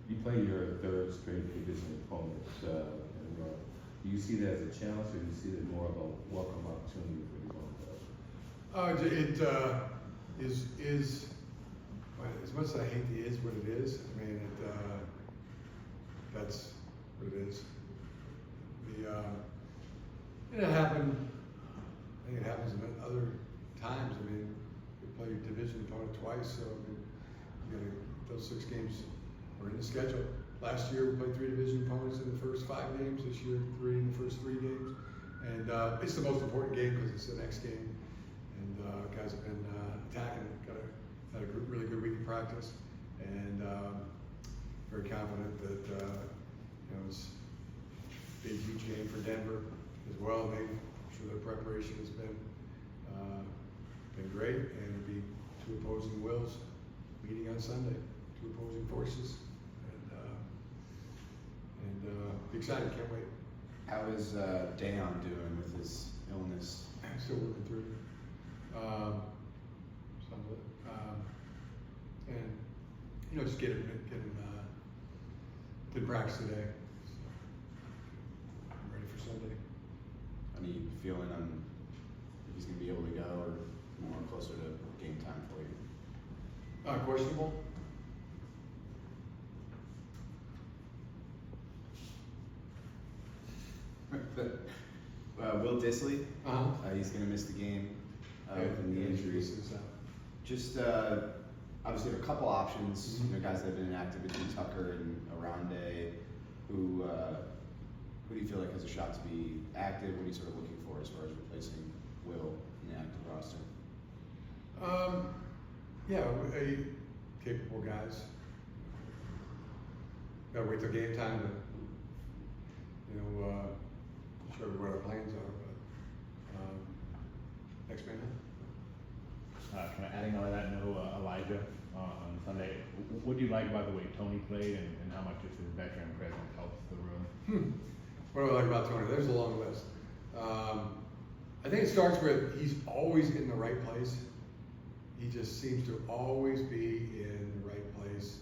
You play your third straight division opponents in a row. Do you see that as a challenge, or do you see it more of a welcome opportunity for the Broncos? It is well, as much as I hate the is what it is. I mean, that's what it is. It happened. I think it happens in other times. I mean, you play your division opponent twice, so I mean, those 6 games are in the schedule. Last year we played 3 division opponents in the first 5 games. This year 3 in the first 3 games, and it's the most important game because it's the next game. And guys have been attacking it. Had a really good week of practice, and very confident that it's a big, huge game for Denver as well. I'm sure their preparation has been great, and it'll be 2 opposing wills meeting on Sunday, 2 opposing forces, and excited, can't wait. How is Dayon doing with his illness? I'm still working through it. Some of it, and just get him to practice today. So I'm ready for Sunday. Any feeling on if he's going to be able to go, or more closer to game time for you? Questionable. Will Dissly, Uh-huh. He's going to miss the game with the knee injuries. Just obviously there are a couple options. Mm-hmm. Guys that have been inactive between Tucker and Arande. Who do you feel like has a shot to be active? What are you sort of looking for as far as replacing Will in the active roster? Capable guys. Gotta wait till game time to show what our plans are. But next man. Kind of adding on to that, Elijah on Sunday. What do you like about the way Tony played, and how much just his veteran presence helps the room? What do I like about Tony? There's a long list. I think it starts with he's always in the right place. He just seems to always be in the right place.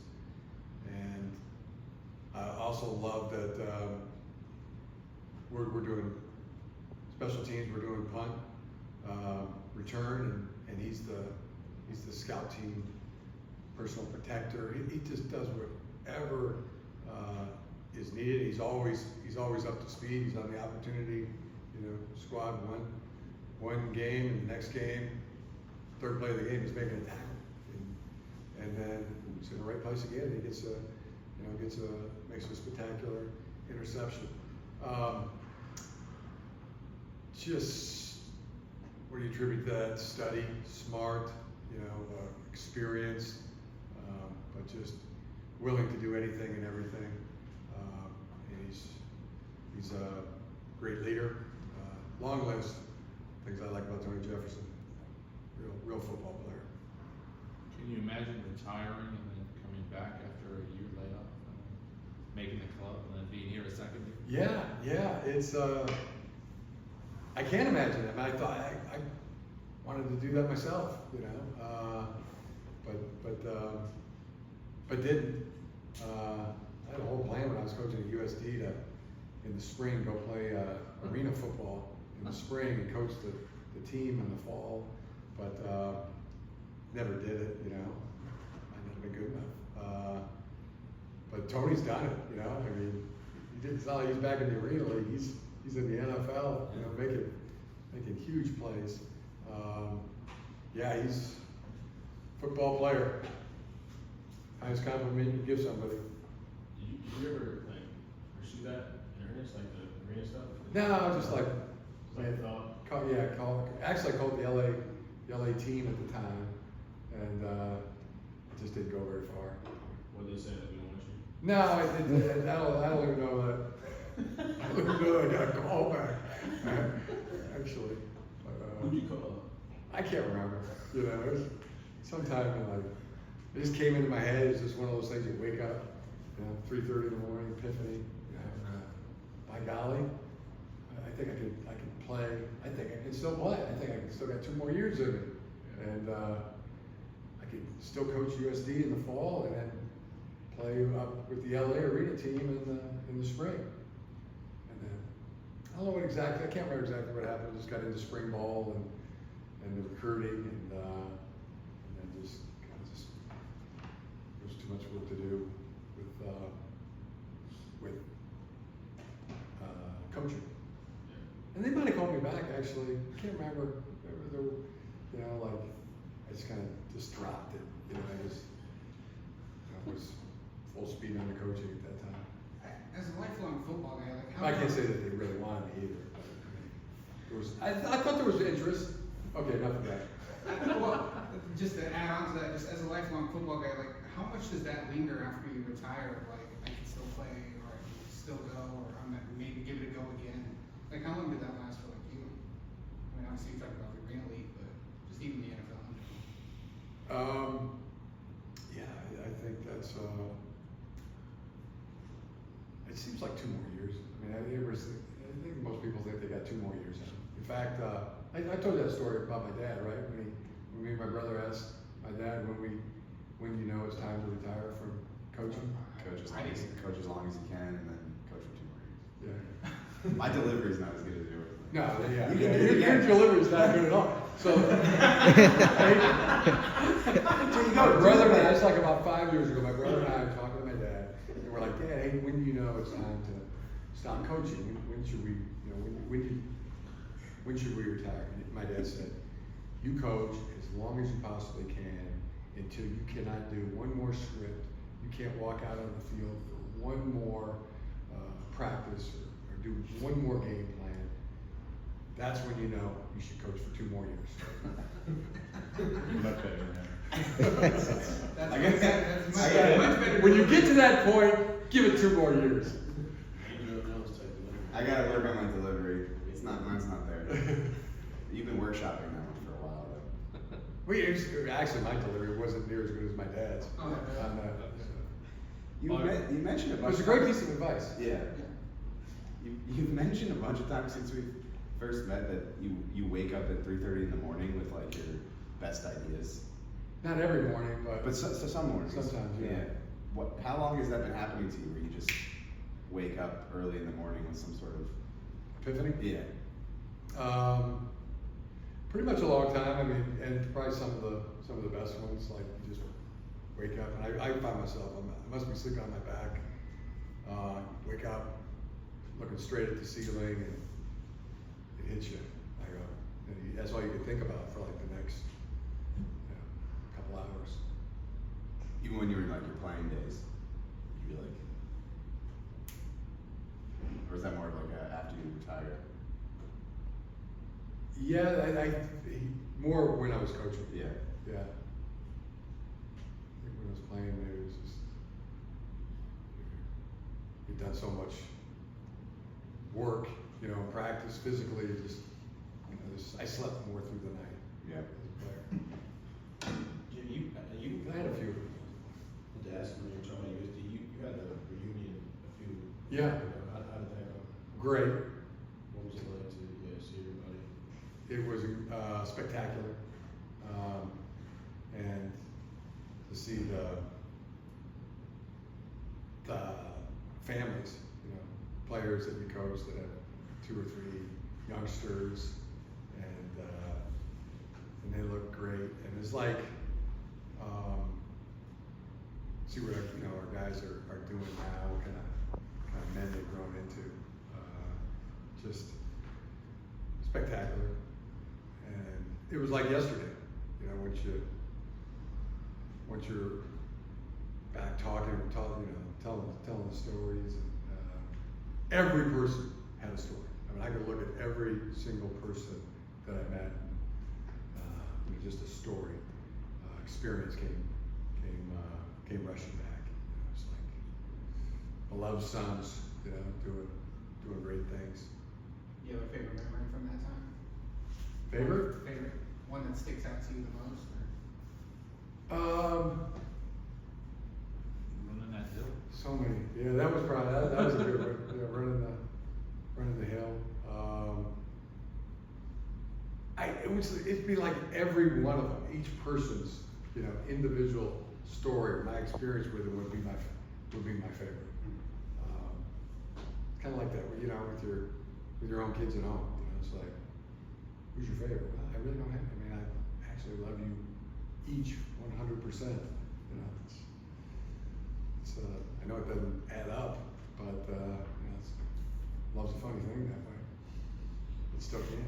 And I also love that we're doing special teams. We're doing punt, return, and he's the scout team personal protector. He just does whatever is needed. He's always up to speed. He's on the opportunity, squad one game, and the next game, third play of the game, he's making a tackle, and then he's in the right place again. He makes a spectacular interception. Just what do you attribute that? Study, smart, experienced, but just willing to do anything and everything. And he's a great leader. Long list of things I like about Tony Jefferson. Real football player. Can you imagine retiring and then coming back after a year layoff, making the club, and then being here a second year? Yeah. It's I can't imagine it. I thought I wanted to do that myself, but didn't. I had a whole plan when I was coaching at USD to, in the spring, go play arena football in the spring and coach the team in the fall, but never did it. Might not have been good enough. But Tony's done it. I mean, it's not like he's back in the arena league. He's in the NFL. Making huge plays. He's a football player. Highest compliment you can give somebody. Did you ever pursue that in earnest, like the arena stuff? No, just like thought. actually I called the LA team at the time, and it just didn't go very far. What they said, we don't want you. No, I don't even know that. I don't even know I got a call back. Actually, Who'd you call? I can't remember. It was sometime it just came into my head. It's just one of those things you wake up, 3:30 in the morning, epiphany. By golly, I think I can play. I think I can still play. I think I can still got 2 more years in it, and I can still coach USD in the fall, and then play up with the LA Arena team in the spring. And then, I don't know what exactly, I can't remember exactly what happened, just got into spring ball and the recruiting and then just kind of just, there was too much work to do with coaching. And they might have called me back actually, I can't remember, you know, like, I just kind of just dropped it, you know, I was full speed on the coaching at that time. As a lifelong football guy, like how I can't say that they really wanted me either, but I mean, there was, I thought there was interest. Okay, enough of that. well, just to add on to that, just as a lifelong football guy, like how much does that linger after you retire? Like I can still play, or I can still go, or I'm gonna maybe give it a go again. Like how long did that last for like you? I mean, obviously you talked about the Arena League, but just even the NFL. Yeah, I think that's. It seems like 2 more years. I mean, I think most people think they got 2 more years in. In fact, I told you that story about my dad, right? When me and my brother asked my dad when you know it's time to retire from coaching. Coach as long as you can, and then coach for 2 more years. Yeah. My delivery is not as good as yours. No, yeah, You can do it your again. delivery is not good at all. So, my brother and I, it's like about 5 years ago, my brother and I were talking to my dad, and we're like, Dad, hey, when do you know it's time to stop coaching? When should we, you know, when should we retire? And my dad said, you coach as long as you possibly can until you cannot do one more script, you can't walk out on the field for one more practice or do one more game plan. That's when you know you should coach for 2 more years. Much better, man. That's much better. When you get to that point, give it 2 more years. I gotta work on my delivery. Mine's not there. You've been workshopping that one for a while though. Actually, my delivery wasn't near as good as my dad's. Oh, yeah. On that. You mentioned a It bunch was a of great times- piece of advice. Yeah. You've mentioned a bunch of times since we first met that you wake up at 3:30 in the morning with like your best ideas. Not every morning, But so some mornings. Sometimes, yeah. How long has that been happening to you where you just wake up early in the morning with some sort of Epiphany? yeah. Pretty much a long time. I mean, and probably some of the best ones. Like you just wake up, and I find myself I must be sleeping on my back. Wake up, looking straight at the ceiling, and it hits you. I go, and that's all you can think about for like the next couple hours. Even when you were in like your playing days, you'd be like, or is that more of like after you retire? Yeah, I more when I was coaching. Yeah. Yeah. I think when I was playing, maybe it was just you've done so much work, you know, practice physically. Just, you know, I slept more through the night. Yeah. As a player. You I had a few. to ask when you were talking about USD, you had a reunion a few. Yeah. How did that go? Great. What was it like to see everybody? It was spectacular, and to see the families, you know, players that you coach that have 2 or 3 youngsters, and they look great, and it's like see what our guys are doing now, what kind of men they've grown into, just spectacular. And it was like yesterday, you know, once you're back talking, telling the stories, and every person had a story. I mean, I could look at every single person that I met, and just a story, experience came rushing back. You know, it's like beloved sons, you know, doing great things. You have a favorite memory from that time? Favorite? One that sticks out to you the most? Or? Running that hill. So many. Yeah, that was probably that was a good one. You know, running the hill. It'd be like every one of them, each person's, you know, individual story or my experience with them would be would be my favorite. Kind of like that, you know, with your own kids at home. You know, it's like, who's your favorite? Well, I really don't have. I mean, I actually love you each 100%. You know, it's I know it doesn't add up, but you know, love's a funny thing that way. It still can.